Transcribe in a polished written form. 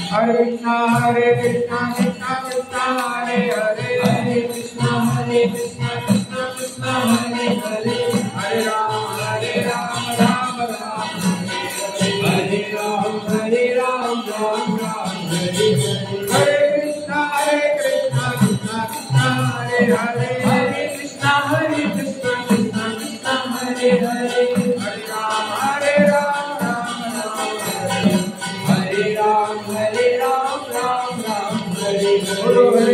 Hare Krishna Krishna Krishna Hare Hare, Hare Krishna Krishna Krishna Hare Hare, Hare Ram Ram Ram Hare Ram, Ram Ram Hare Hare. Hare Krishna Krishna Krishna Hare Hare, Hare Krishna Krishna Krishna Hare Hare, Hare Ram Ram Ram Hare Hare Ram, Ram Ram Hare Hare.